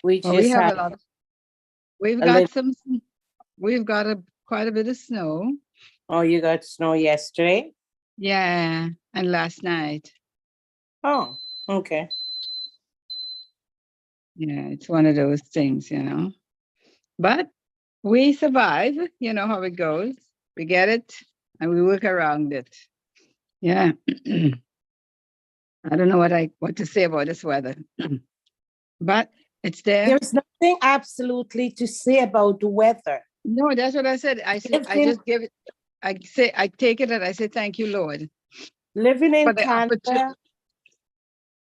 We Well, we just have had a lot. We've a got little. some. We've got quite a bit of snow. Oh, you got snow yesterday? Yeah, and last night. Oh, okay. Yeah, it's one of those things, you know. But we survive. You know how it goes. We get it, and we work around it. Yeah. I don't know what to say about this weather, but it's there. There's nothing absolutely to say about the weather. No, that's what I said. I said I Living, just give it. I take it and I say thank you, Lord, living for in the opportunity. Canada,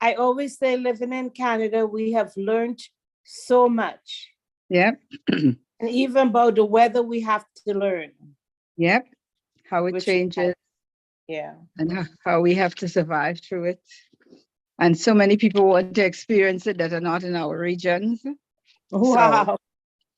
I always say living in Canada, we have learned so much. Yep. And even about the weather, we have to learn. Yep. How it Which is changes nice. Yeah. and how we have to survive through it. And so many people want to experience it that are not in our regions. Wow.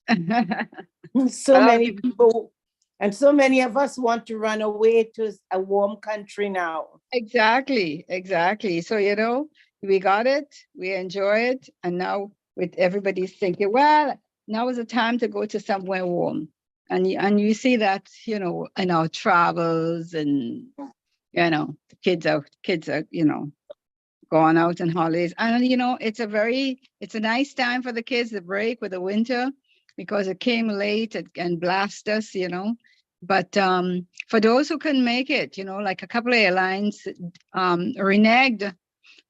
So, So a lot of many people. people, and so many of us want to run away to a warm country now. Exactly. Exactly. So, you know, we got it, we enjoy it. And now with everybody's thinking, well, now is the time to go to somewhere warm. And you see that, you know, in our travels and, you know, the kids are, you know, going out on holidays. And, you know, it's a nice time for the kids to break with the winter because it came late and blast us, you know. But for those who couldn't make it, you know, like a couple of airlines reneged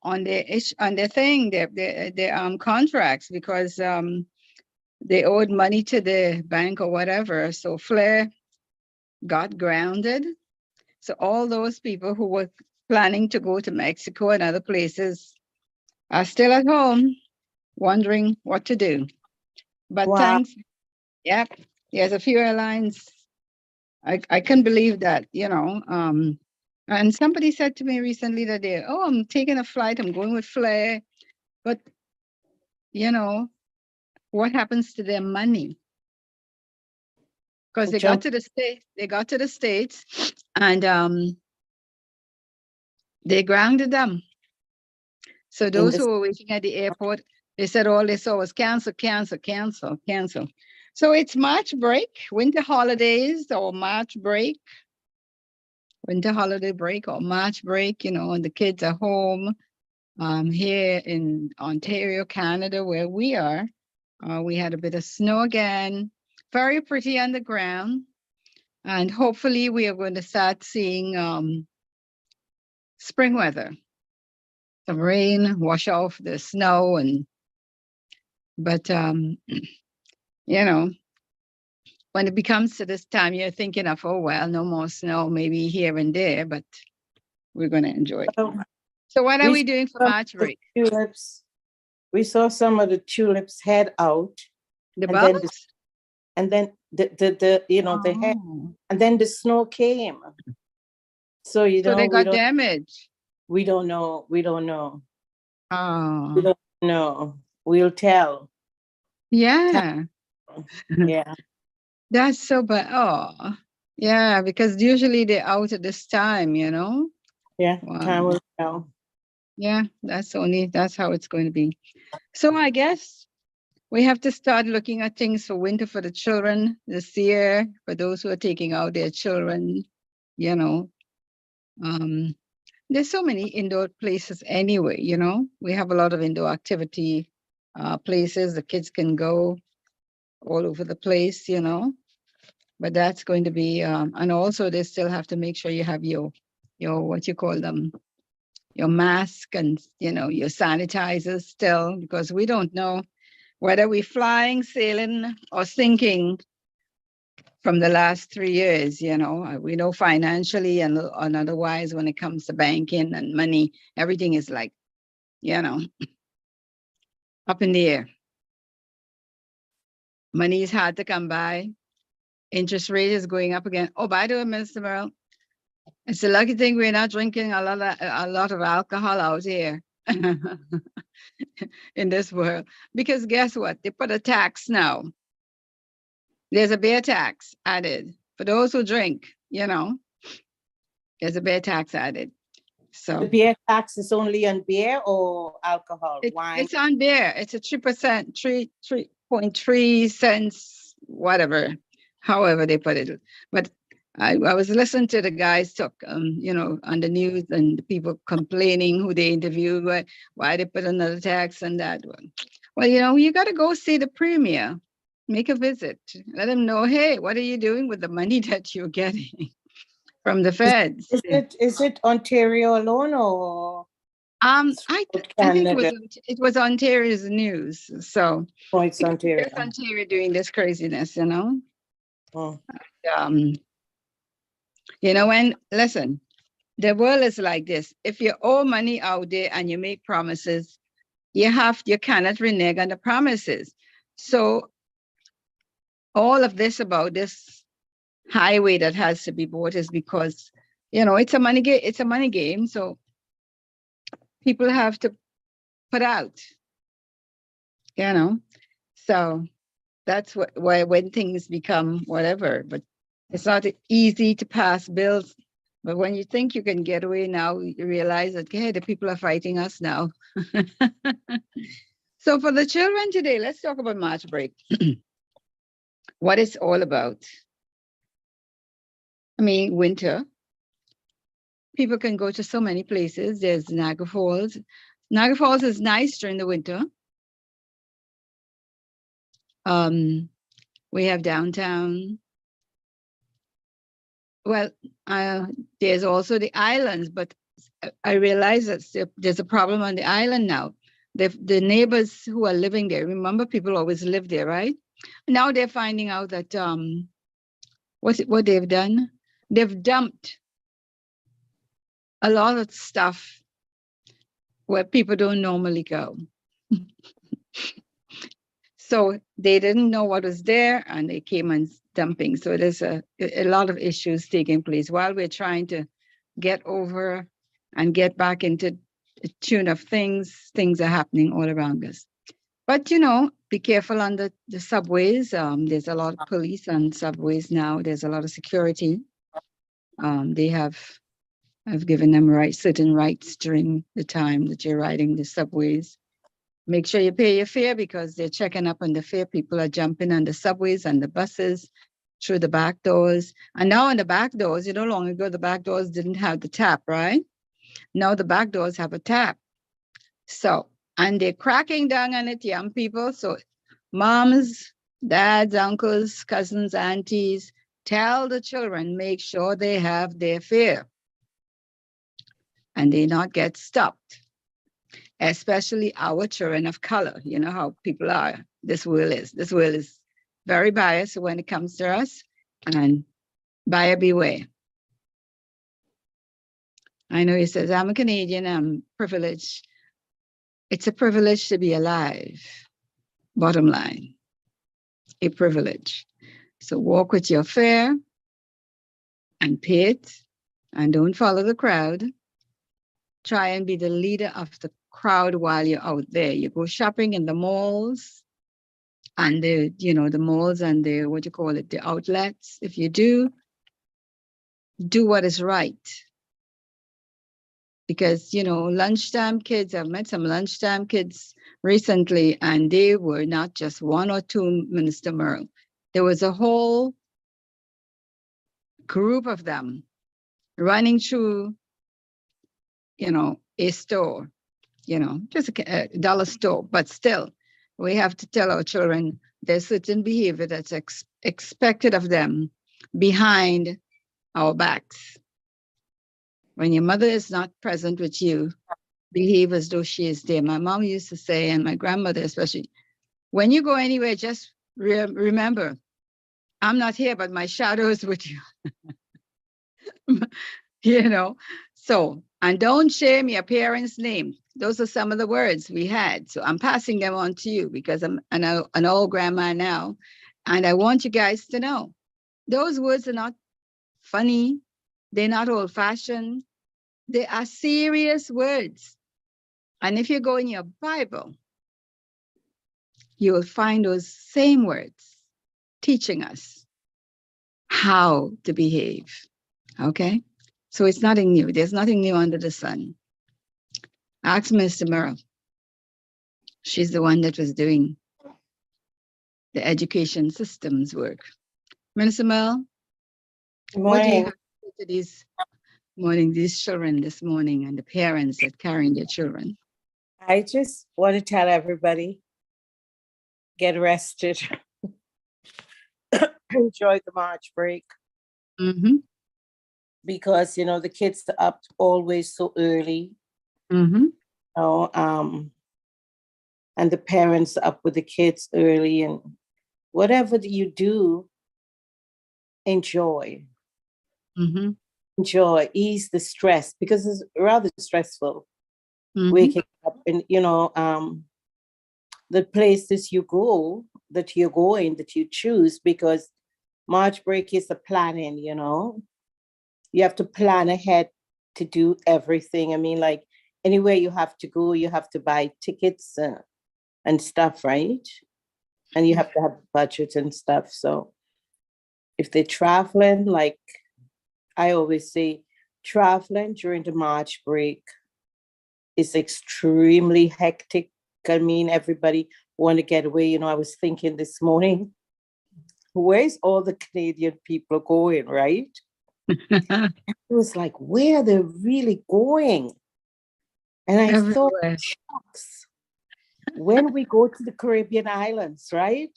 on their thing, their contracts because they owed money to the bank or whatever. So Flair got grounded. So all those people who were planning to go to Mexico and other places are still at home wondering what to do. But Wow. thanks, yep, there's a few airlines. I couldn't believe that, you know. And somebody said to me recently that I'm taking a flight, I'm going with Flair. But, you know, what happens to their money? Because they got to the States and they grounded them. So those who were waiting at the airport, they said all they saw was cancel, cancel, cancel, cancel. So it's March break, winter holidays or March break, winter holiday break or March break, you know, and the kids are home here in Ontario, Canada, where we are. We had a bit of snow again, very pretty on the ground. And hopefully we are going to start seeing spring weather. Some rain, wash off the snow but you know, when it becomes to this time, you're thinking of, oh well, no more snow, maybe here and there, but we're gonna enjoy it. So what are we doing for March break? Tulips. We saw some of the tulips head out. The and bulbs? then the you know the head, and then the snow came. So you know they got damaged. We don't know. We don't know. Oh. We don't know. We'll tell. Yeah. Yeah. That's so bad. Oh, yeah, because usually they're out at this time, you know? Yeah. Wow. Time will tell. Yeah, that's how it's going to be. So I guess we have to start looking at things for winter for the children this year, for those who are taking out their children, you know. There's so many indoor places anyway, you know. We have a lot of indoor activity places the kids can go all over the place, you know. But that's going to be, and also they still have to make sure you have your what you call them, your mask and, you know, your sanitizers still, because we don't know whether we're flying, sailing, or sinking from the last 3 years, you know. We know financially and otherwise when it comes to banking and money, everything is like, you know, up in the air. Money is hard to come by. Interest rate is going up again. Oh, by the way, Mr. Merrill, it's a lucky thing we're not drinking a lot of alcohol out here in this world. Because guess what? They put a tax now. There's a beer tax added for those who drink, you know. There's a beer tax added. So The beer tax is only on beer or alcohol, wine? it's on beer. It's a 3%, 3.3 cents, whatever, however they put it. But I was listening to the guys talk, you know, on the news, and the people complaining who they interviewed, why they put another tax on that one. Well, you know, you got to go see the premier, make a visit, let them know, hey, what are you doing with the money that you're getting from the feds? Is it Ontario alone or I think Canada? it was Ontario's news. So Oh, it's Ontario. just Ontario doing this craziness, you know. Oh. You know, and listen, the world is like this. If you owe money out there and you make promises, you cannot renege on the promises. So all of this about this highway that has to be bought is because, you know, it's a money game. So people have to put out, you know. So that's why when things become whatever, but it's not easy to pass bills. But when you think you can get away now, you realize that, hey, the people are fighting us now. So for the children today, let's talk about March break. What it's all about. I mean, winter. People can go to so many places. There's Niagara Falls. Niagara Falls is nice during the winter. We have downtown. Well, there's also the islands, but I realize that there's a problem on the island now. The neighbors who are living there, remember, people always live there, right? Now they're finding out that what they've done? They've dumped a lot of stuff where people don't normally go. So they didn't know what was there, and they came and dumping. So there's a lot of issues taking place while we're trying to get over and get back into the tune of things. Things are happening all around us. But, you know, be careful on the subways. There's a lot of police on subways now. There's a lot of security. They have given them certain rights during the time that you're riding the subways. Make sure you pay your fare because they're checking up on the fare. People are jumping on the subways and the buses through the back doors. And now on the back doors, you know, long ago, the back doors didn't have the tap, right? Now the back doors have a tap. So, and they're cracking down on it, young people. So moms, dads, uncles, cousins, aunties, tell the children, make sure they have their fare and they not get stopped. Especially our children of color. You know how people are. This world is very biased when it comes to us, and buyer beware. I know he says, I'm a Canadian, I'm privileged. It's a privilege to be alive. Bottom line, a privilege. So walk with your fare and pay it, and don't follow the crowd. Try and be the leader of the crowd while you're out there. You go shopping in the malls and the malls and the outlets. If you do what is right. Because, you know, lunchtime kids, I've met some lunchtime kids recently, and they were not just one or two, Minister Merle. There was a whole group of them running through, you know, a store. You know, just a dollar store, but still, we have to tell our children there's certain behavior that's expected of them behind our backs. When your mother is not present with you, behave as though she is there. My mom used to say, and my grandmother especially, when you go anywhere, just remember, I'm not here, but my shadow is with you. You know, so, and don't shame your parents' name. Those are some of the words we had. So I'm passing them on to you because I'm an old grandma now. And I want you guys to know, those words are not funny. They're not old-fashioned. They are serious words. And if you go in your Bible, you will find those same words teaching us how to behave. Okay? So it's nothing new. There's nothing new under the sun. Ask Mr. Merrill. She's the one that was doing the education systems work. Minister Merrill, what do you Morning. have to say to these children this morning and the parents that carrying their children? I just want to tell everybody, get rested. Enjoy the March break Mm-hmm. because, you know, the kids are up always so early, Mm-hmm. you know, and the parents are up with the kids early, and whatever you do, enjoy, Mm-hmm. ease the stress because it's rather stressful Mm-hmm. waking up and, you know, the places you go, that you're going, that you choose, because March break is a planning, you know. You have to plan ahead to do everything. I mean, like anywhere you have to go, you have to buy tickets and stuff, right? And you have to have budget and stuff. So if they're traveling, like I always say, traveling during the March break is extremely hectic. I mean, everybody want to get away. You know, I was thinking this morning, where's all the Canadian people going, right? It was like, where are they really going? And I thought, Everywhere. shucks, when we go to the Caribbean islands, right?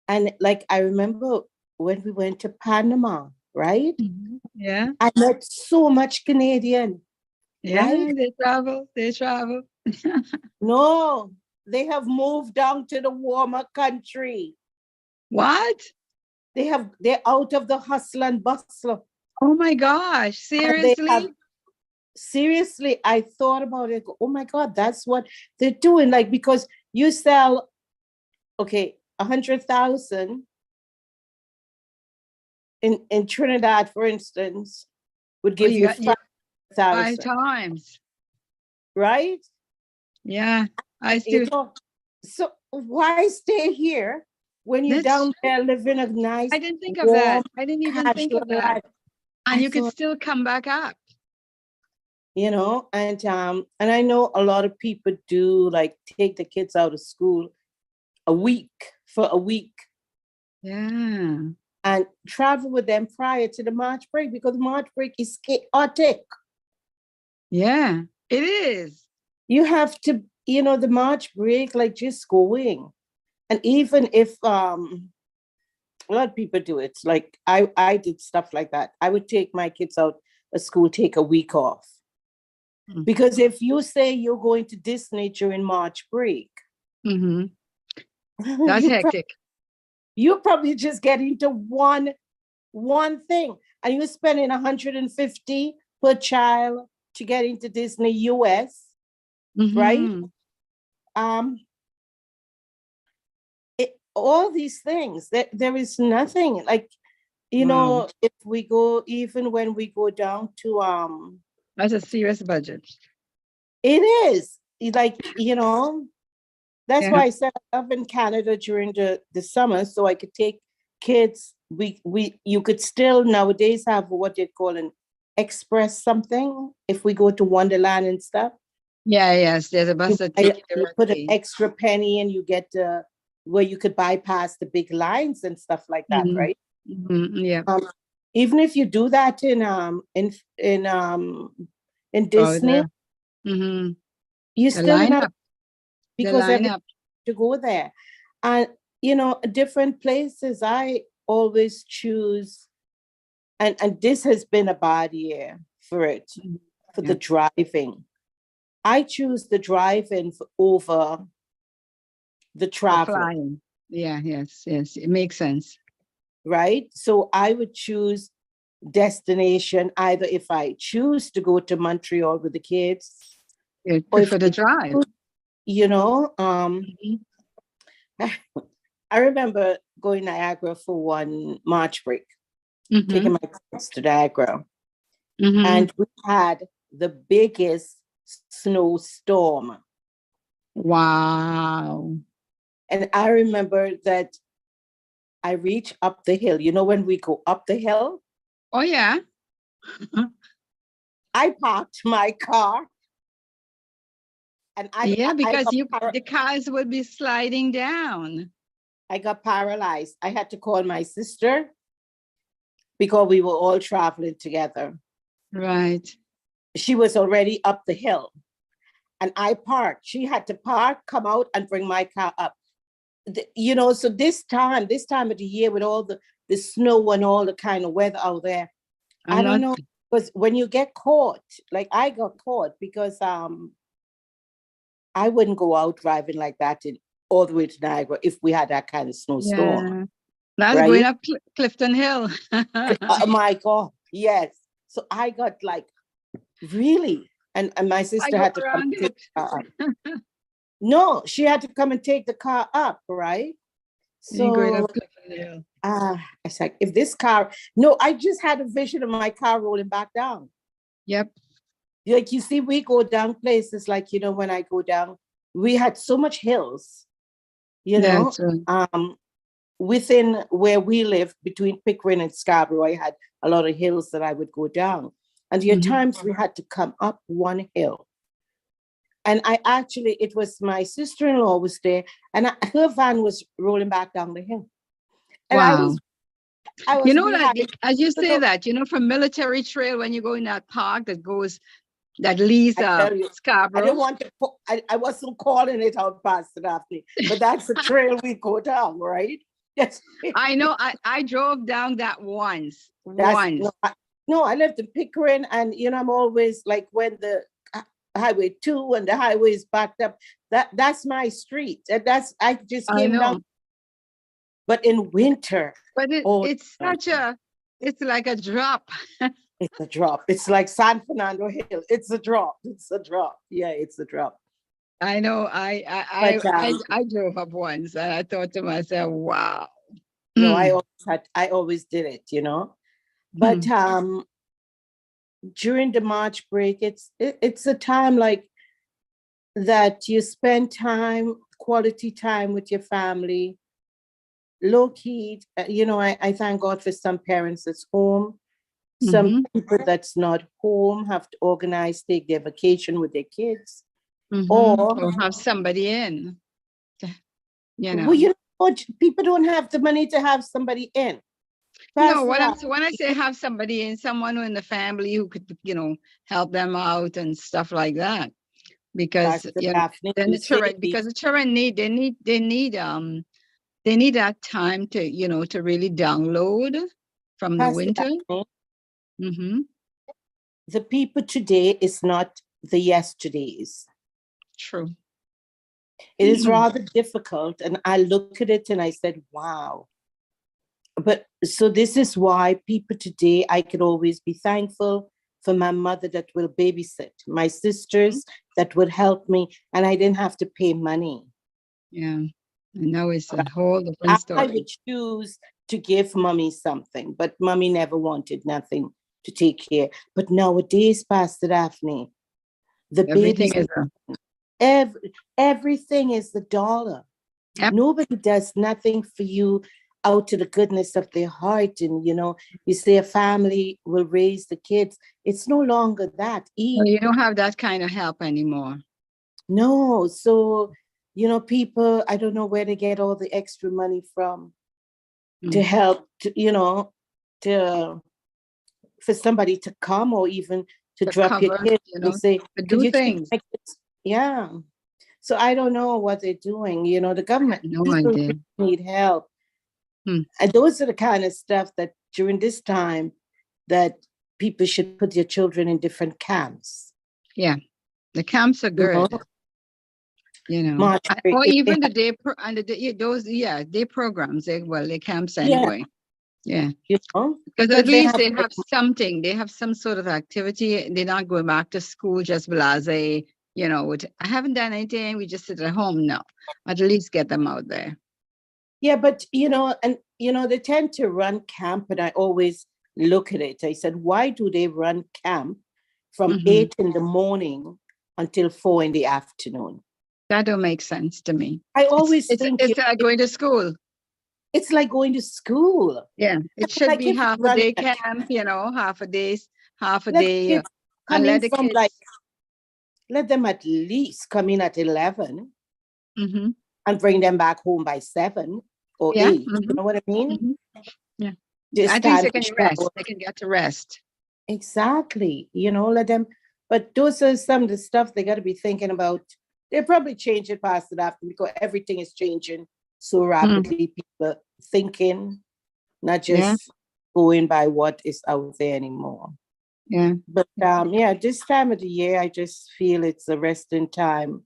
And like, I remember when we went to Panama, right? Mhm. Yeah. I met so much Canadian, Yeah. right? They travel. They travel. No, they have moved down to the warmer country. What? They're out of the hustle and bustle. Oh my gosh. And they have, Seriously? seriously, I thought about it. Oh my God, that's what they're doing. Like, because you sell, okay, 100,000 in Trinidad, for instance, would Oh, give you you got you 5 5,000, times. right? Yeah. I You still know, so why stay here when you're that's down there living a nice, I didn't think of warm, that. I didn't even think casual of that. life? And I you could thought, still come back up. you know, and I know a lot of people do like take the kids out of school for a week Yeah. and travel with them prior to the March break, because March break is chaotic. Yeah. It is. You have to, you know, the March break, like just going. And even if a lot of people do it, like I did stuff like that. I would take my kids out of school, take a week off. Mm. Because if you say you're going to Disney during March break, Mm-hmm. That's you hectic. you probably just get into one thing, and you're spending 150 per child to get into Disney US, right? Mm-hmm. All these things, there is nothing like, you Wow. know, if we go, even when we go down to That's a serious budget. it is like, you know, that's Yeah. why I said I live in Canada during the summer, so I could take kids. You could still nowadays have what they call an express something if we go to Wonderland and stuff. Yeah, yes. There's a bus that take you You put an directly. extra penny and you get where you could bypass the big lines and stuff like that, Mhm. right? Yeah. Even if you do that in Disney, Oh, the you still not, lineup. The because every lineup. to go there. And you know, different places I always choose, and this has been a bad year for it, for Yeah. the driving. I choose the driving over the The traveling, flying. Yeah, yes, yes. It makes sense. right? So I would choose destination either if I choose to go to Montreal with the kids, You or if prefer the drive. you know, Mhm. I remember going Niagara for one March break, taking Mhm. my kids to Niagara, Mhm. and we had the biggest snowstorm. Wow. And I remember that I reached up the hill. You know, when we go up the hill, Oh, yeah. I parked my car and Yeah, because got the cars would be sliding down. I got paralyzed. I had to call my sister because we were all traveling together. Right. She was already up the hill and I parked. She had to park, come out and bring my car up. You know, so this time of the year with all the snow and all the kind of weather out there, I don't know, because when you get caught, like I got caught because I wouldn't go out driving like that all the way to Niagara if we had that kind of snowstorm. Yeah. That's right? going up Clifton Hill. Oh my God, yes. So I got like, really? And my sister had to come and take the car up. No, she had to come and take the car up, right? So it's like, if this car, no, I just had a vision of my car rolling back down. Yep. Like, you see, we go down places like, you know, when I go down, we had so much hills, you know, within where we live between Pickering and Scarborough, I had a lot of hills that I would go down. And there are times we had to come up one hill. And it was my sister-in-law was there and her van was rolling back down the hill. And wow. I was you know, behind. like, as you say that, you know, from Military Trail, when you go in that park that leads Scarborough. I didn't want to, I wasn't calling it out, Pastor Daphne, but that's the trail we go down, right? Yes. I know, I drove down that once. No, I lived in Pickering and, you know, I'm always like when the Highway 2 and the highway is backed up, that's my street. And I just came down. But in winter. But it's like a drop. It's a drop. It's like San Fernando Hill. It's a drop. It's a drop. Yeah, it's a drop. I know. I drove up once and I thought to myself, wow. No, I always did it, you know. But during the March break, it's a time like that you spend quality time with your family, low key. You know, I thank God for some parents that's home. Some people that's not home have to organize, take their vacation with their kids, or have somebody in. You know, well, you know, people don't have the money to have somebody in. No, when I say have somebody in, someone in the family who could, you know, help them out and stuff like that, because the children need that time to, you know, to really download from the winter. The people today is not the yesterdays. True. It is rather difficult. And I look at it and I said, wow. But so this is why people today, I could always be thankful for my mother that will babysit, my sisters that would help me, and I didn't have to pay money. Yeah. And now it's a whole different story. I would choose to give mommy something, but mommy never wanted nothing to take care. But nowadays, Pastor Daphne, everything is the dollar. Yep. Nobody does nothing for you out of the goodness of their heart. And, you know, you say a family will raise the kids. It's no longer that. You don't have that kind of help anymore. No. So, you know, people, I don't know where they get all the extra money from to help, you know, for somebody to come or even to drop cover, your kids, you know, and say, do things. Yeah. So I don't know what they're doing. You know, the government need help. And those are the kind of stuff that during this time that people should put their children in different camps. Yeah, the camps are good. You know, or even the day day programs. They camps anyway. Yeah, you know, because at least they have something. They have some sort of activity. They're not going back to school just blase. You know, I haven't done anything. We just sit at home. No, at least get them out there. Yeah, but you know, and you know, they tend to run camp, and I always look at it. I said, why do they run camp from 8 in the morning until 4 in the afternoon? That don't make sense to me. I always think it's like going to school. it's like going to school. Yeah, it should Like be if you half a run, day camp, half a let day, kids come and in let the from like, kids. let them at least come in at 11 Hmm. and bring them back home by 7 or Yeah. 8. You know what I mean? Yeah. Just At least time they to can rest. shower. They can get to rest. Exactly. Let them, but those are some of the stuff they got to be thinking about. They'll probably change it past it after because everything is changing so rapidly. People thinking, not Yeah. just going by what is out there anymore. Yeah. But yeah, this time of the year, I just feel it's a resting time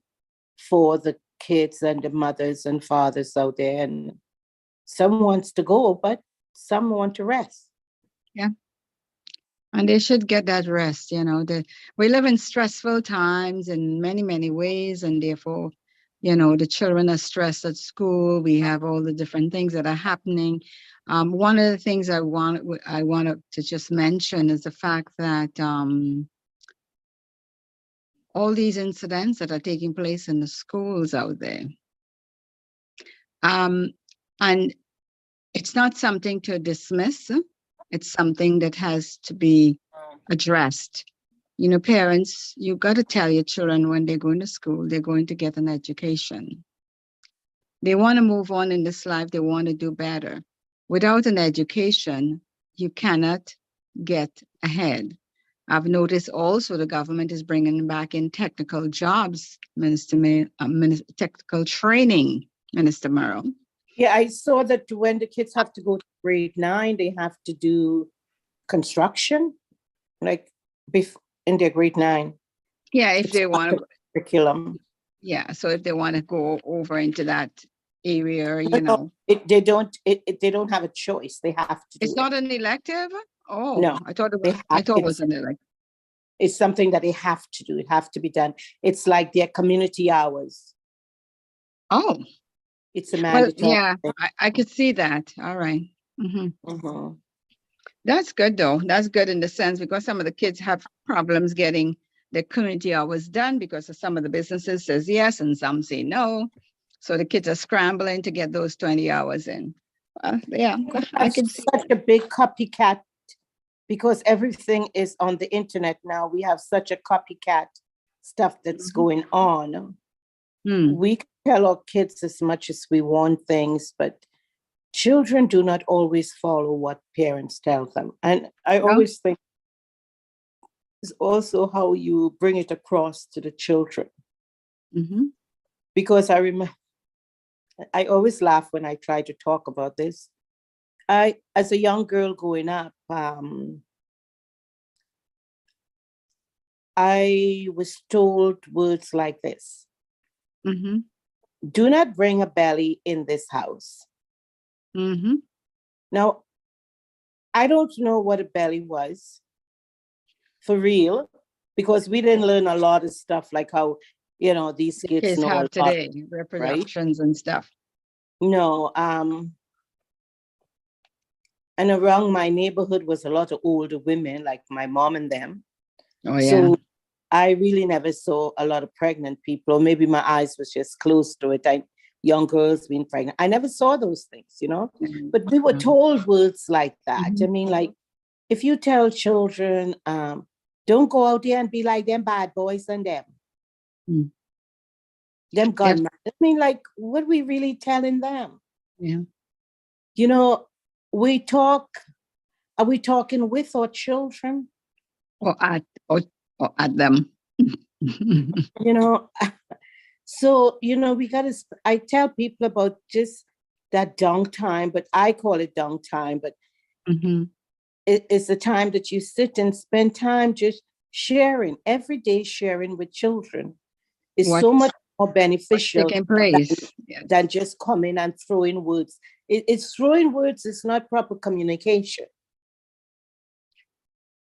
for the kids and the mothers and fathers out there. And some wants to go, but some want to rest. Yeah. And they should get that rest. We live in stressful times in many, many ways, and therefore, the children are stressed at school. We have all the different things that are happening. One of the things I wanted to just mention is the fact that all these incidents that are taking place in the schools out there, and it's not something to dismiss. It's something that has to be addressed. Parents, you got to tell your children when they're going to school, they're going to get an education. They want to move on in this life. They want to do better. Without an education, you cannot get ahead. I've noticed also the government is bringing back in technical jobs, technical training, Minister Merrill. Yeah, I saw that when the kids have to go to grade 9, they have to do construction, like in their grade 9. Yeah, if they want to. Curriculum. Yeah, so if they want to go over into that area, they don't have a choice. They have to do it's not an elective. Oh, no, I thought it was an elective. It's something that they have to do. It have to be done. It's like their community hours. Oh, it's a mandatory. Yeah, I could see that. All right. That's good though. That's good in the sense because some of the kids have problems getting the community hours done because of some of the businesses says yes and some say no. So the kids are scrambling to get those 20 hours in. Yeah, I can see such a big copycat because everything is on the internet now. We have such a copycat stuff that's going on. We can tell our kids as much as we want things, but children do not always follow what parents tell them. And I always think it's also how you bring it across to the children. Because I remember, I always laugh when I try to talk about this. As a young girl growing up, I was told words like this. Do not bring a belly in this house. Now, I don't know what a belly was for real, because we didn't learn a lot of stuff like how, these kids know have today, reproductions and stuff. No, and around my neighborhood was a lot of older women, like my mom and them. Oh, yeah. So I really never saw a lot of pregnant people. Maybe my eyes was just close to it. Young girls being pregnant. I never saw those things, but we were told words like that. I mean, like, if you tell children, don't go out there and be like them bad boys and them gunmen. I mean, like, what are we really telling them? Yeah. Are we talking with our children? Or at them. So, I tell people about just that downtime, but I call it downtime, but it's the time that you sit and spend time just sharing, everyday sharing with children is so much more beneficial than just coming and throwing words. It's throwing words, it's not proper communication.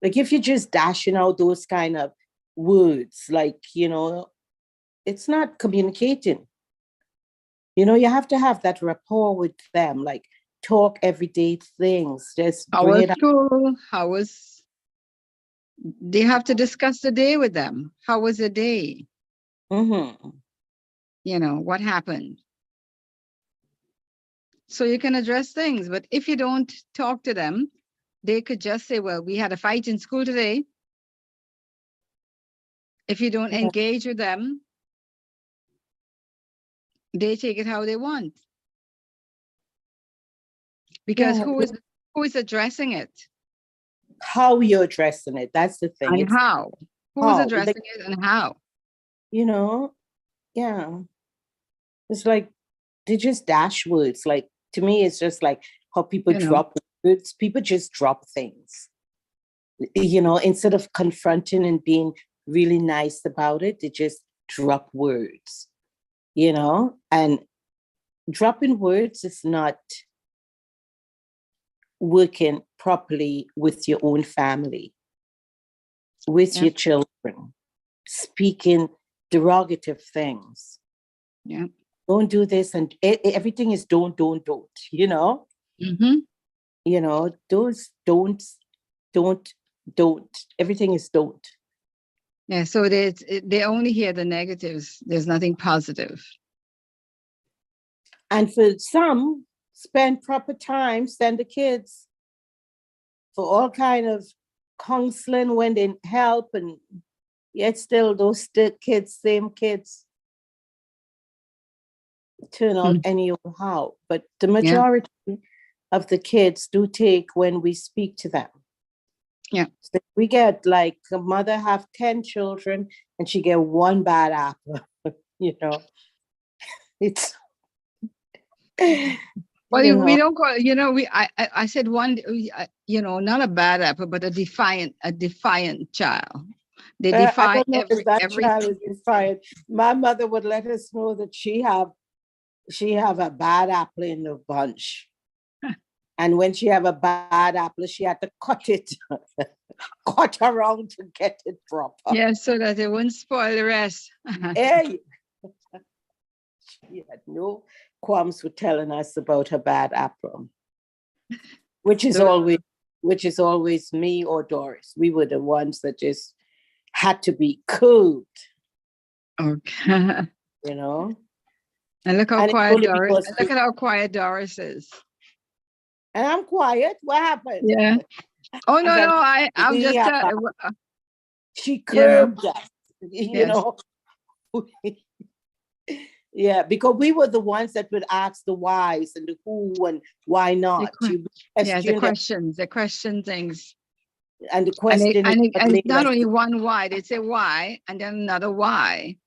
Like if you're just dashing out those kind of words, like, it's not communicating. You have to have that rapport with them, like talk everyday things. Just bring it up. They have to discuss the day with them. How was the day? What happened? So you can address things, but if you don't talk to them, they could just say, well, we had a fight in school today. If you don't Yeah. engage with them, they take it how they want. Because Yeah. who is addressing it How you're addressing it, that's the thing. and It's how? Who's how, addressing it and how? you know, yeah. It's like they just dash words. Like to me, it's just like how people You know. drop words. People just drop things. Instead of confronting and being really nice about it, they just drop words. And dropping words is not working properly with your own family, with Yeah. your children, speaking derogative things. Yeah. Don't do this, and everything is don't. Mm-hmm. Those don't. Everything is don't. Yeah. So they only hear the negatives. There's nothing positive. And for some, spend proper time, send the kids for all kind of counseling when they help, and yet still those same kids turn out anyhow. But the majority of the kids do take when we speak to them. Yeah. So we get like a mother have 10 children and she get one bad apple. It's Well, we don't call I said one, not a bad apple, but a defiant child. They I defy don't know if that every child is defiant. My mother would let us know that she have a bad apple in the bunch. And when she have a bad apple, she had to cut around to get it proper. Yeah, so that it wouldn't spoil the rest. Hey, she had no qualms with telling us about her bad apple, which is always me or Doris. We were the ones that just had to be cool. Okay. And look how and quiet Doris. Look at how quiet Doris is. And I'm quiet. What happened? Yeah. Oh no, I'm just she curbed us, Yes. Yeah, because we were the ones that would ask the whys and the who and why not. The question things. And the question and it's not only one why, they say why and then another why.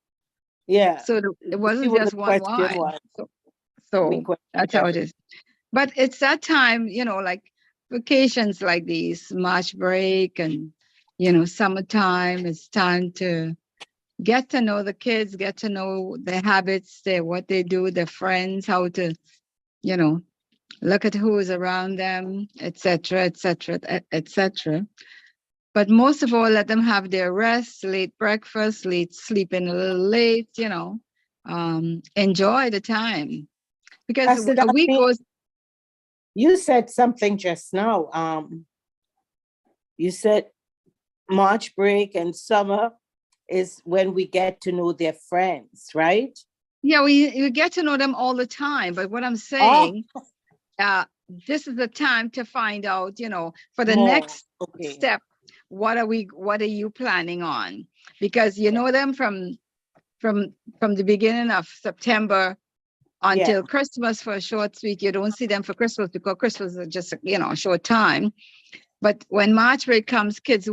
Yeah. So it wasn't just one why. So that's how it is. But it's that time, like vacations like these, March break and, summertime, it's time to get to know the kids, get to know their habits, what they do, their friends, how to, look at who is around them, etc., etc., etc. But most of all, let them have their rest, late breakfast, late sleeping a little late, enjoy the time. Because a week goes. You said something just now. You said March break and summer is when we get to know their friends, right? Yeah, we get to know them all the time. But what I'm saying, this is the time to find out, for the next step, what are you planning on? Because you know them from the beginning of September until Christmas for a short week. You don't see them for Christmas because Christmas is just, a short time. But when March break comes, kids,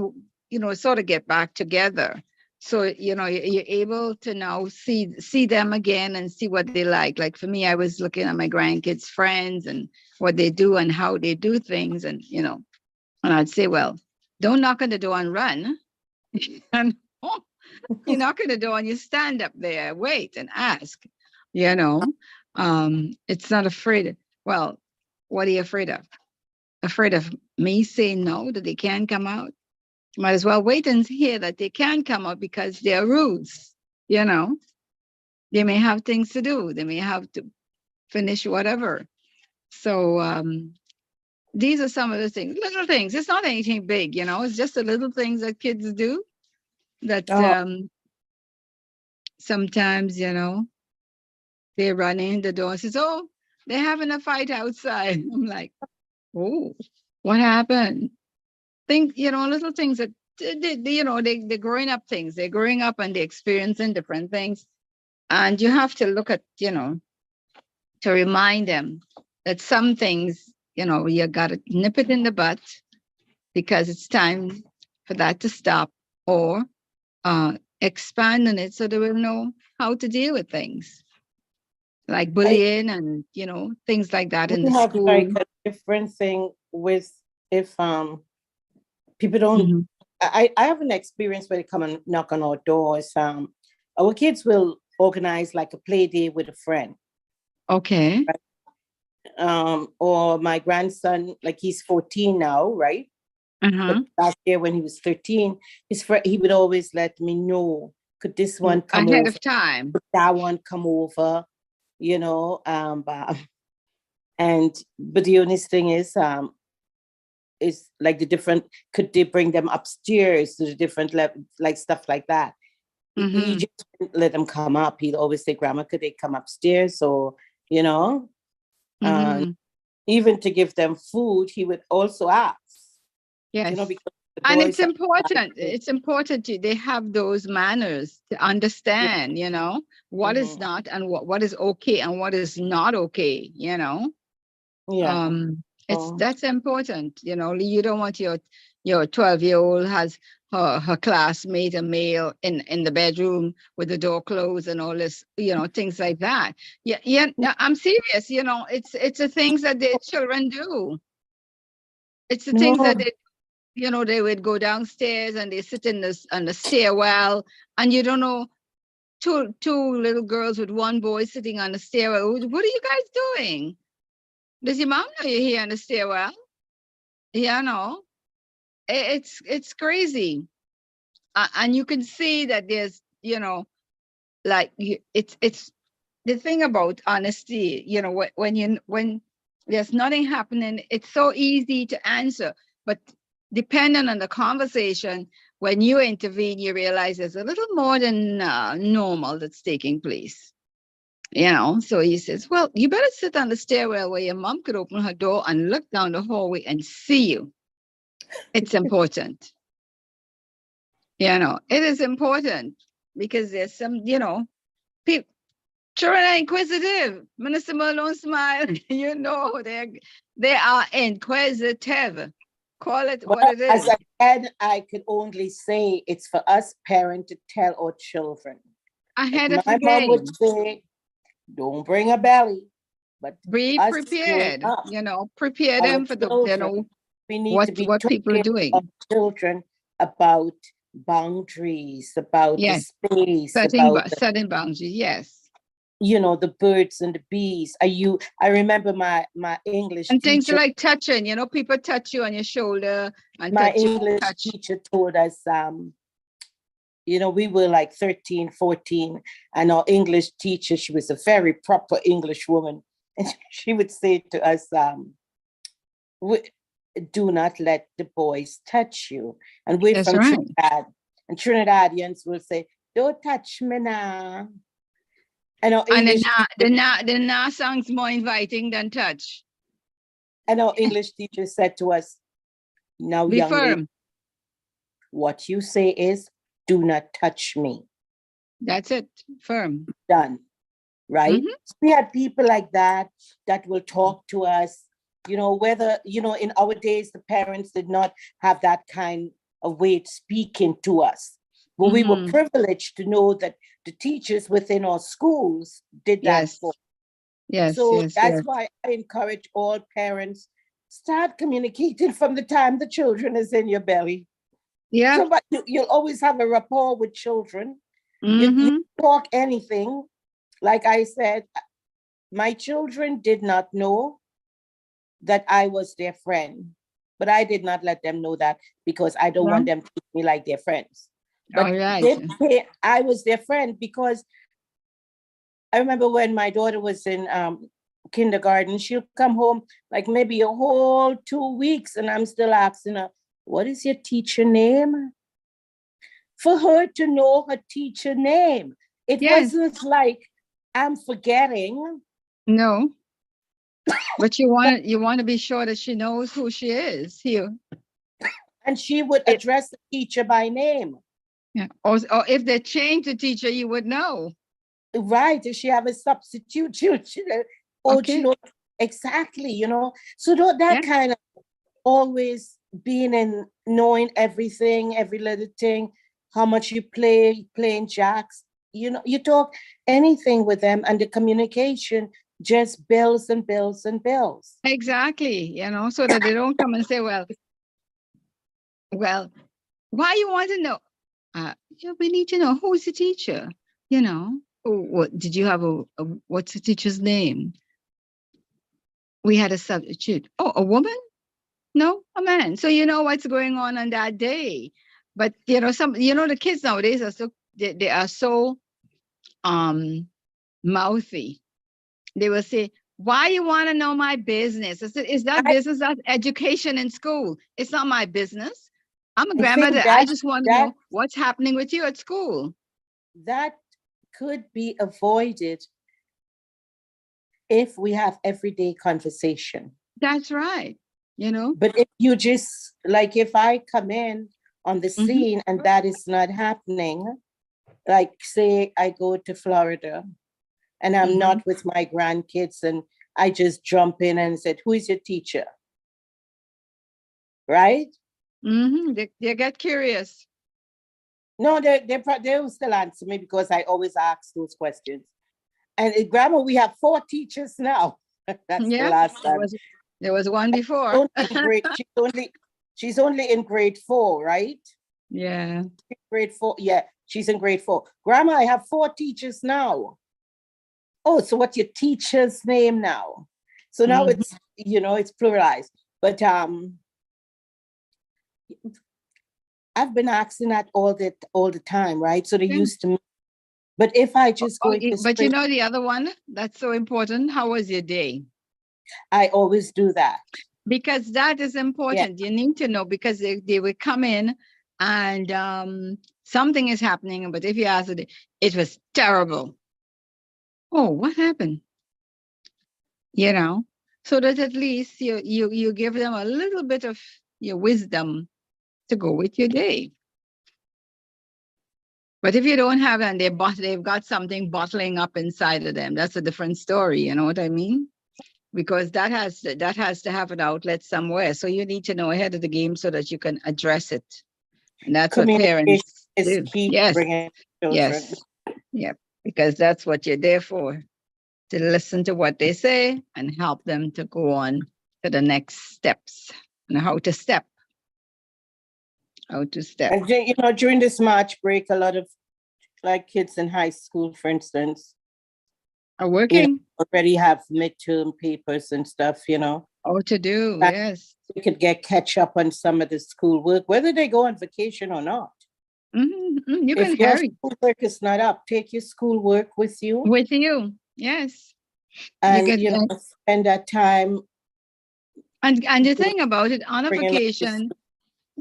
sort of get back together. So, you're able to now see them again and see what they like. Like for me, I was looking at my grandkids' friends and what they do and how they do things. And, and I'd say, well, don't knock on the door and run. And you knock on the door and you stand up there, wait and ask, it's not afraid. Well, what are you afraid of? Afraid of me saying no, that they can't come out? Might as well wait and hear that they can come out because there are rules, They may have things to do. They may have to finish whatever. So these are some of the things, little things. It's not anything big, It's just the little things that kids do that sometimes, they run in the door and says, oh, they're having a fight outside. I'm like, oh, what happened? Things, little things that, they're growing up things. They're growing up and they're experiencing different things. And you have to look at, to remind them that some things, you got to nip it in the butt because it's time for that to stop, or expand on it so they will know how to deal with things like bullying and, things like that in the We have school. like a different thing with if people don't. Mhm. I have an experience when they come and knock on our doors. Our kids will organize like a play day with a friend. Okay. Or my grandson, like he's 14 now, right? Uh-huh. But last year when he was 13, his friend, he would always let me know, could this one come Ahead over? of time. Could that one come over? But the only thing is like the different, could they bring them upstairs to the different level, like stuff like that. He Mhm. just wouldn't let them come up. He'd always say, Grandma, could they come upstairs? So, you know, and Mhm. even to give them food, he would also ask, Yes. because the And boys it's important. It's important they have those manners to understand, what is Mhm. not and what is okay and what is not okay, Yeah. Oh, That's important. You don't want your 12-year-old has her classmate, a male, in the bedroom with the door closed and all this, things like that. Yeah, no, I'm serious. It's the things that the children do. It's the things that no, they would go downstairs and they sit on the stairwell, and you don't know, two little girls with one boy sitting on the stairwell. What are you guys doing? Does your mom know you're here on the stairwell? No. It's crazy. And you can see that there's, like it's the thing about honesty, when there's nothing happening, it's so easy to answer. But depending on the conversation, when you intervene, you realize there's a little more than normal that's taking place. So he says, well, you better sit on the stairwell where your mom could open her door and look down the hallway and see you. It's important. It is important because there's some, people, children are inquisitive. Minister Malone smile. They are inquisitive. Call it what well, it as is. I said, I could only say it's for us parents to tell our children. Ahead Like of the my mom would game. say, don't bring a belly. But Be us growing prepared. up, Prepare our them for children, we need to be what people are talking doing. to our children about boundaries, about the Yes. space, about the, Setting boundaries. Yes. the birds and the bees. I remember my English And things teacher, like touching, people touch you on your shoulder and my touch you. English teacher told us, we were like 13, 14, and our English teacher, she was a very proper English woman. And she would say to us, do not let the boys touch you. And we're That's from right. Trinidad. And Trinidadians will say, don't touch me now. And our And English the na sounds more inviting than touch. teacher said to us, now, Be young lady, firm. what you say is, do not touch me. That's it. Firm. Done. Right? Mhm. So we had people like that will talk to us, whether, in our days, the parents did not have that kind of way of speaking to us. But we were Mhm. privileged to know that the teachers within our schools did that Yes. for us. Yes. So Yes. that's Yes. why I encourage all parents, start communicating from the time the children is in your belly. Yeah. Somebody, you'll always have a rapport with children. You Mhm. talk anything. Like I said, my children did not know that I was their friend, but I did not let them know that because I don't Yeah. want them to treat me like their friends. All But right. I was their friend because I remember when my daughter was in kindergarten, she'll come home like maybe a whole 2 weeks, and I'm still asking her, what is your teacher name? For her to know her teacher name. It Yes. wasn't like I'm forgetting. No. But you want to be sure that she knows who she is here. And she would It- address the teacher by name. Yeah. Or if they change the teacher, you would know. Right. If she have a substitute, she Okay. know exactly, you know. So that Yeah. kind of always being in knowing everything, every little thing, how much you playing jacks, you know, you talk anything with them, and the communication just builds and builds and builds. Exactly. You know, so that they don't come and say, well, why you want to know? Yeah, we need to know who's the teacher. You know, what did you have what's the teacher's name? We had a substitute. Oh, a woman? No, a man. So you know what's going on that day. But you know, the kids nowadays are so they are so mouthy. They will say, why you want to know my business? I said, is that business? That's education in school. It's not my business. I'm a I think grandmother. I just want to know what's happening with you at school. That could be avoided if we have everyday conversation. That's right. You know, But if you just, like, if I come in on the scene and that is not happening, like say I go to Florida and I'm not with my grandkids and I just jump in and said, who is your teacher? Right? They get curious. No, they will still answer me because I always ask those questions. And in grammar, we have 4 teachers now. That's the last time. There was one before. She's only in grade 4, right? Yeah. Grade 4. Yeah, she's in grade 4. Grandma, I have 4 teachers now. Oh, so what's your teacher's name now? So now it's, you know, it's pluralized. But I've been asking that all the time, right? So they used to. But if I just go into but you know the other one that's so important. How was your day? I always do that. Because that is important. You need to know, because they will come in and something is happening. But if you ask it was terrible. Oh, what happened? You know, so that at least you give them a little bit of your wisdom to go with your day. But if you don't have that, and they've got something bottling up inside of them, that's a different story. You know what I mean? Because that has to have an outlet somewhere. So you need to know ahead of the game so that you can address it. And that's what parents do. Yes. Yes. Yeah. Because that's what you're there for, to listen to what they say and help them to go on to the next steps and how to step. And you know, during this March break, a lot of like kids in high school, for instance, are working. You know, already have midterm papers and stuff, you know. Oh, to do, yes. You could catch up on some of the school work, whether they go on vacation or not. You if can your hurry. schoolwork is not up, take your schoolwork with you. With you, yes. And you know, spend that time. And the thing about it, on a vacation,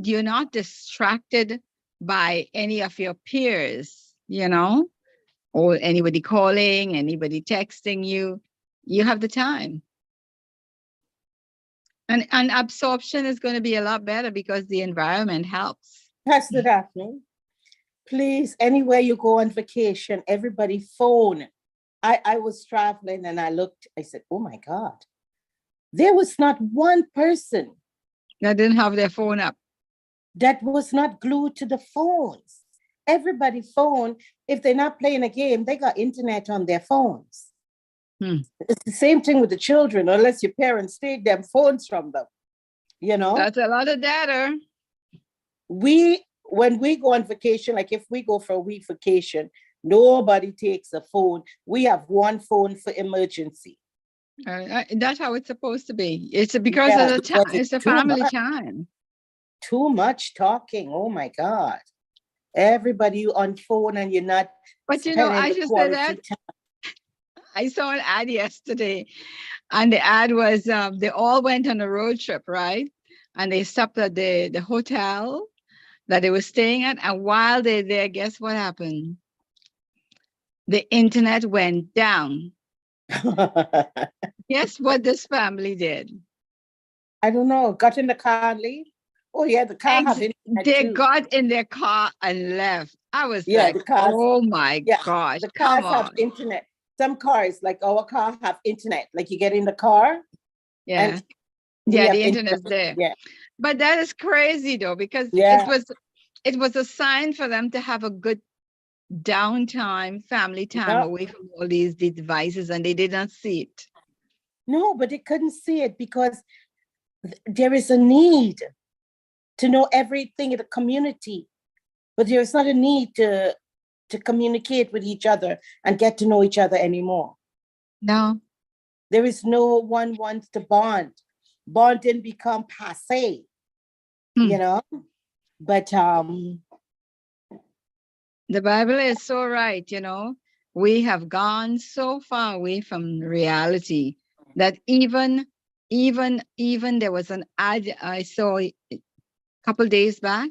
you're not distracted by any of your peers, you know, or anybody calling, anybody texting you. You have the time. And absorption is going to be a lot better because the environment helps. Pastor Daphne, please, anywhere you go on vacation, everybody phone. I was traveling and I looked, I said, oh my God, there was not one person that didn't have their phone up, that was not glued to the phones. Everybody phone, if they're not playing a game, they got internet on their phones. It's the same thing with the children, unless your parents take them phones from them, you know? That's a lot of data. When we go on vacation, like if we go for a week vacation, nobody takes a phone. We have one phone for emergency. That's how it's supposed to be. It's because of the time. It's a family time. Too much talking. Oh my God. Everybody on phone and you're not. But you know, I just said that. I saw an ad yesterday, and the ad was they all went on a road trip, right? And they stopped at the hotel that they were staying at. And while they're there, guess what happened? The internet went down. Guess what this family did? I don't know. Got in the car and leave. Oh yeah, the car have internet They too. got in their car and left. I was Yeah, like, the cars. oh my Yeah, gosh, the come cars have on. internet. Some cars, like our car, have internet. Like you get in the car Yeah. and we Yeah, have the internet's there. Yeah, But that is crazy though, because yeah. it was a sign for them to have a good downtime, family time Yeah. away from all these devices, and they did not see it. No, but they couldn't see it because there is a need to know everything in the community, but there's not a need to communicate with each other and get to know each other anymore. No. There is no one wants to bond. Bonding become passe, you know. But the Bible is so right, you know. We have gone so far away from reality that even there was an ad I saw a couple days back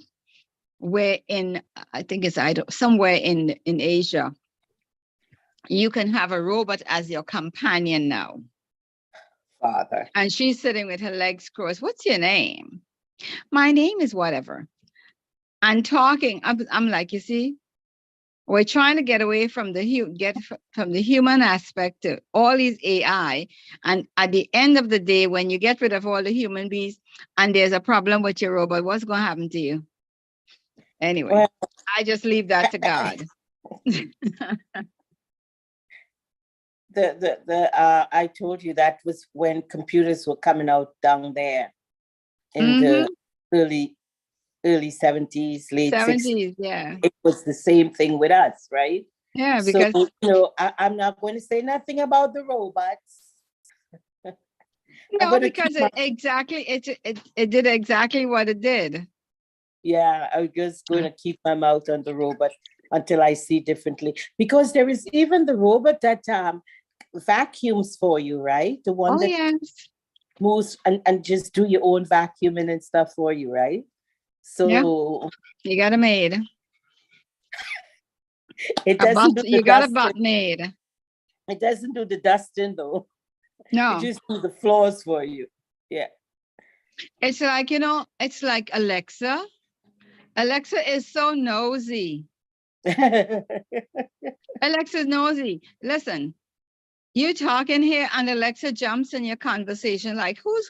where I think it's somewhere in Asia, you can have a robot as your companion now. Father. And she's sitting with her legs crossed. What's your name? My name is whatever. And talking, I'm like, you see, we're trying to get away from the human aspect to all these AI. And at the end of the day, when you get rid of all the human beings and there's a problem with your robot, what's going to happen to you? Anyway, well, I just leave that to God. I told you that was when computers were coming out down there in the early 70s, late 60s. Yeah. It was the same thing with us, right? Yeah, because so, you know, I'm not going to say nothing about the robots. No, because it did exactly what it did. Yeah, I'm just going to keep my mouth on the robot until I see differently. Because there is even the robot that vacuums for you, right? The one that yes. moves and just do your own vacuuming and stuff for you, right? So yeah. You got a maid. It doesn't you got a butt maid. It doesn't do the dusting though. No. It just do the floors for you. Yeah. It's like, you know, it's like Alexa. Alexa is so nosy. Alexa's nosy. Listen, you talking here and Alexa jumps in your conversation like, who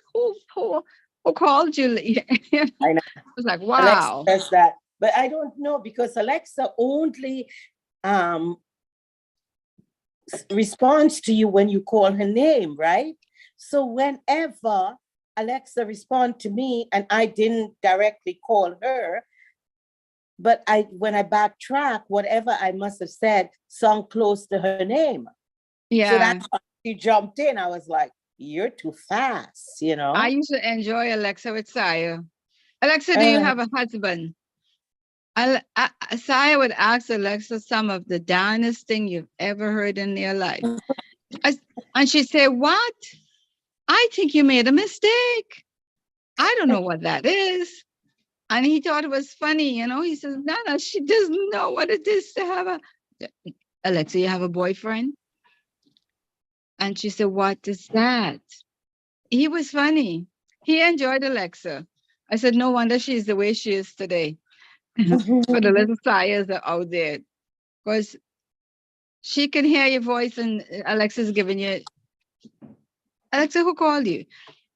called you? I know. I was like, wow. Alexa does that. But I don't know because Alexa only responds to you when you call her name, right? So whenever Alexa responds to me and I didn't directly call her, but when I backtrack, whatever I must have said sung close to her name. Yeah. So that's why she jumped in. I was like, you're too fast, you know? I used to enjoy Alexa with Saya. Alexa, do you have a husband? Saya would ask Alexa some of the darnest thing you've ever heard in your life. And she'd say, what? I think you made a mistake. I don't know what that is. And he thought it was funny, you know. He says, no, she doesn't know what it is to have Alexa, you have a boyfriend? And she said, what is that? He was funny. He enjoyed Alexa. I said, no wonder she's the way she is today. For the little Sayas out there. Because she can hear your voice and Alexa's giving you, Alexa, who called you?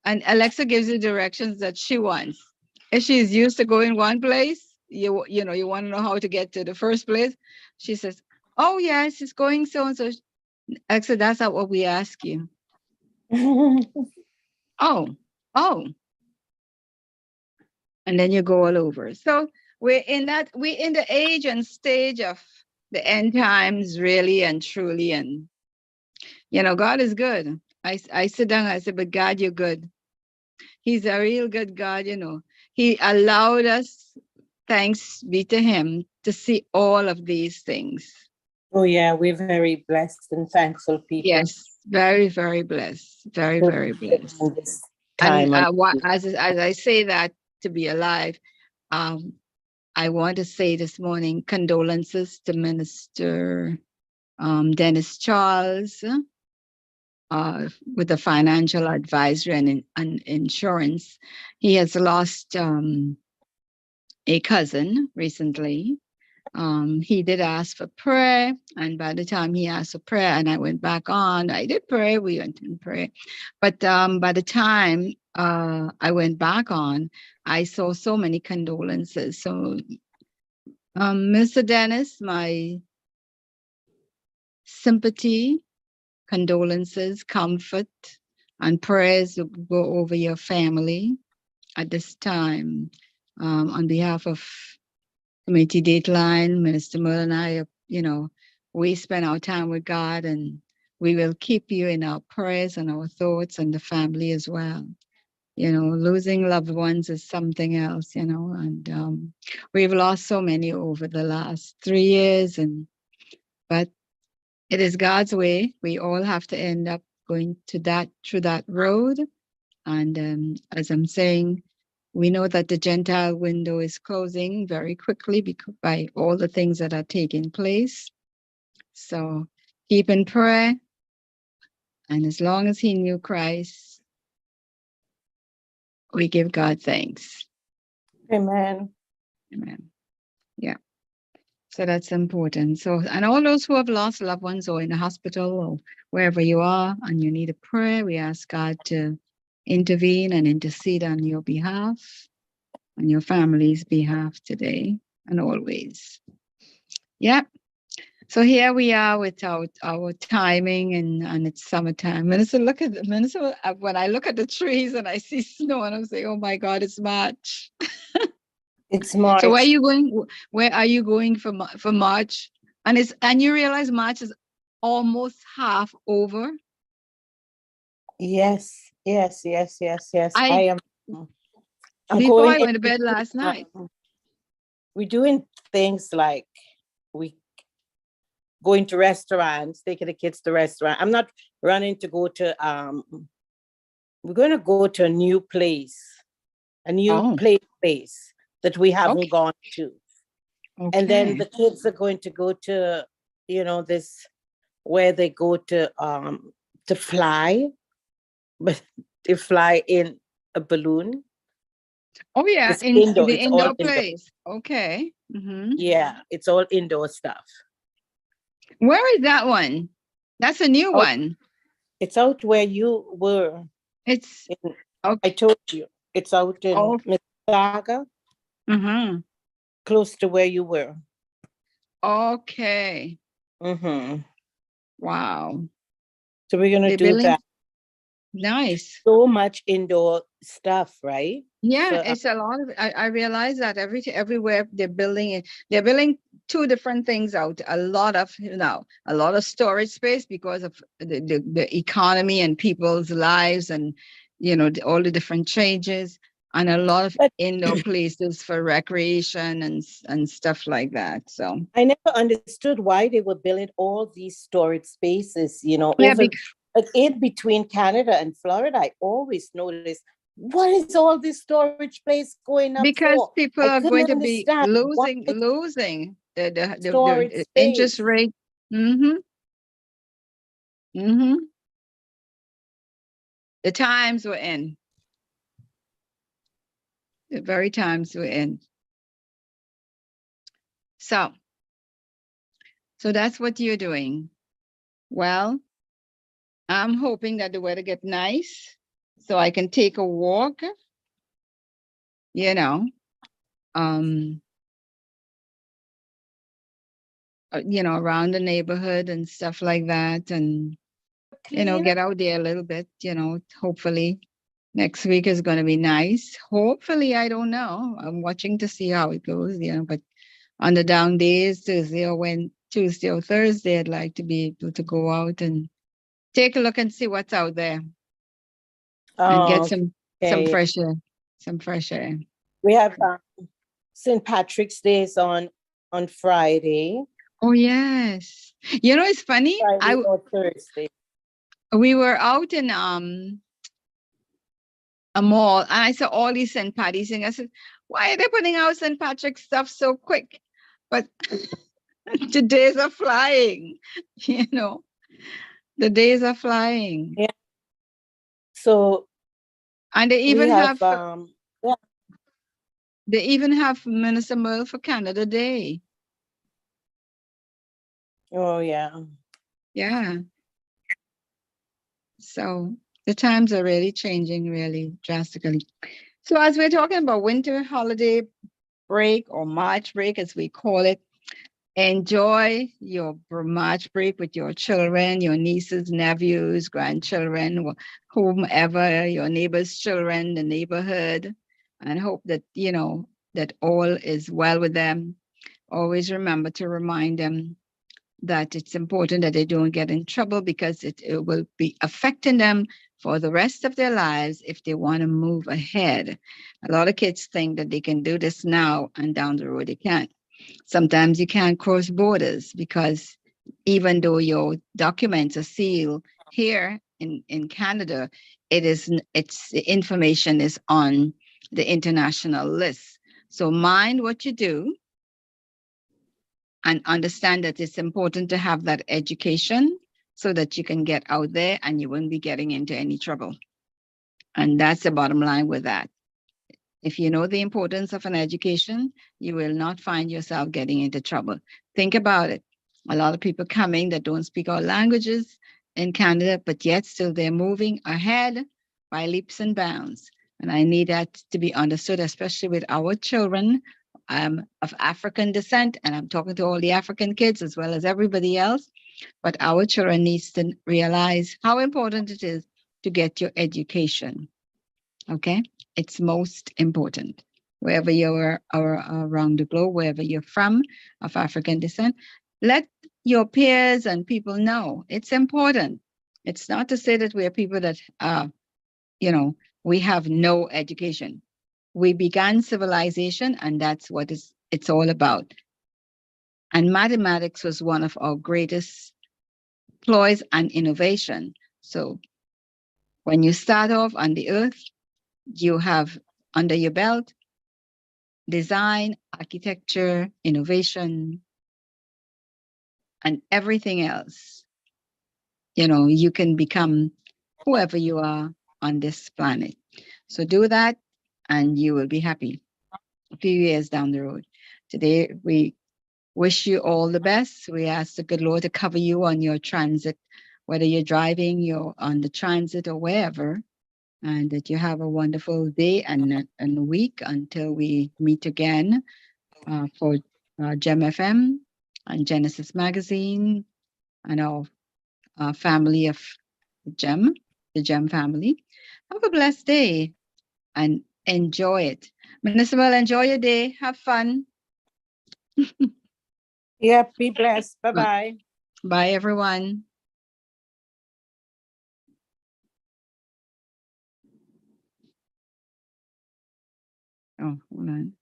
And Alexa gives you directions that she wants. If she's used to going one place, you want to know how to get to the first place. She says, oh, yes, it's going so and so. Alexa, that's not what we ask you. Oh. And then you go all over. So we're in the age and stage of the end times, really and truly. And, you know, God is good. I sit down, I said, but God, you're good. He's a real good God, you know. He allowed us, thanks be to him, to see all of these things. Oh, yeah, we're very blessed and thankful people. Yes, very, very blessed. Very, very blessed. And as I say that, to be alive, I want to say this morning, condolences to Minister Dennis Charles with the financial advisory and insurance. He has lost a cousin recently. He did ask for prayer, and by the time he asked for prayer and I went back on, I did pray, we went in prayer. But by the time I went back on, I saw so many condolences. So Mr. Dennis, my sympathy, condolences, comfort, and prayers will go over your family at this time. On behalf of Community Dateline, Minister Merle and I, we spend our time with God, and we will keep you in our prayers and our thoughts, and the family as well. Losing loved ones is something else, and we've lost so many over the last 3 years, but it is God's way. We all have to end up going through that road. And as I'm saying, we know that the Gentile window is closing very quickly by all the things that are taking place. So keep in prayer. And as long as he knew Christ, we give God thanks. Amen. Amen. Yeah. So that's important. So, and all those who have lost loved ones or in the hospital or wherever you are and you need a prayer, we ask God to intervene and intercede on your behalf, on your family's behalf today and always. Yeah. So here we are with our timing and it's summertime. Minister, when I look at the trees and I see snow and I'm saying, oh my God, it's March. It's March. So where are you going? Where are you going for March? And you realize March is almost half over. Yes. I am. I'm before going I went to bed last night. We're doing things like we going to restaurants, taking the kids to restaurant. I'm not running to go to. We're going to go to a new place that we haven't gone to. Okay. And then the kids are going to go to, this where they go to fly, but they fly in a balloon. Oh yeah, it's indoor. The it's indoor place. Indoor. Okay. Mm-hmm. Yeah, it's all indoor stuff. Where is that one? That's a new one. It's out where you were. It's I told you. It's out in Mississauga. Mm-hmm. Close to where you were. Okay. Mm-hmm. Wow. So we're gonna do that. Nice. So much indoor stuff, right? Yeah, so, it's a lot of. I realize that everywhere they're building 2 different things out. A lot of storage space because of the economy and people's lives and all the different changes, and a lot of indoor places for recreation and stuff like that. So I never understood why they were building all these storage spaces. In between Canada and Florida. I always noticed, what is all this storage space going up because for? People are going to be losing the interest rate. Mm-hmm. Mm-hmm. The times we're in. The very times we're in. So that's what you're doing. Well, I'm hoping that the weather gets nice so I can take a walk, around the neighborhood and stuff like that. And, get out there a little bit, hopefully next week is going to be nice. Hopefully, I don't know. I'm watching to see how it goes, but on the down days, Tuesday or Thursday, I'd like to be able to go out and take a look and see what's out there. And get some fresh air. Some fresh air. We have St. Patrick's Day is on Friday. Oh yes. It's funny. Friday or Thursday. We were out in a mall and I saw all these St. Patty's things. I said, why are they putting out St. Patrick's stuff so quick? But the days are flying, The days are flying. Yeah. So And they we even have, have yeah, they even have Minister Merle for Canada Day. oh yeah. Yeah. So the times are really changing really drastically. So as we're talking about winter holiday break or March break, as we call it, enjoy your March break with your children, your nieces, nephews, grandchildren, whomever, your neighbors' children, the neighborhood, and hope that, you know, that all is well with them. Always remember to remind them that it's important that they don't get in trouble, because it will be affecting them for the rest of their lives if they want to move ahead. A lot of kids think that they can do this now and down the road they can't. Sometimes you can't cross borders because even though your documents are sealed here in Canada, the information is on the international list. So mind what you do and understand that it's important to have that education so that you can get out there and you won't be getting into any trouble. And that's the bottom line with that. If you know the importance of an education, you will not find yourself getting into trouble. Think about it. A lot of people coming that don't speak our languages in Canada, but yet still they're moving ahead by leaps and bounds. And I need that to be understood, especially with our children of African descent. And I'm talking to all the African kids as well as everybody else. But our children needs to realize how important it is to get your education. Okay, it's most important. Wherever you are around the globe, wherever you're from, of African descent, let your peers and people know it's important. It's not to say that we are people that you know, we have no education. We began civilization, and that's what it's all about. And mathematics was one of our greatest ploys and innovation. So when you start off on the earth, you have under your belt design, architecture, innovation, and everything else. You know, you can become whoever you are on this planet. So do that and you will be happy a few years down the road. Today, we wish you all the best. We ask the good Lord to cover you on your transit, whether you're driving, you're on the transit or wherever, and that you have a wonderful day and week until we meet again for GEM FM and Genesis Magazine and our family of GEM, the GEM family. Have a blessed day and enjoy it. Minister Well, enjoy your day. Have fun. Yeah, be blessed. Bye-bye. Bye, everyone. Oh, hold on.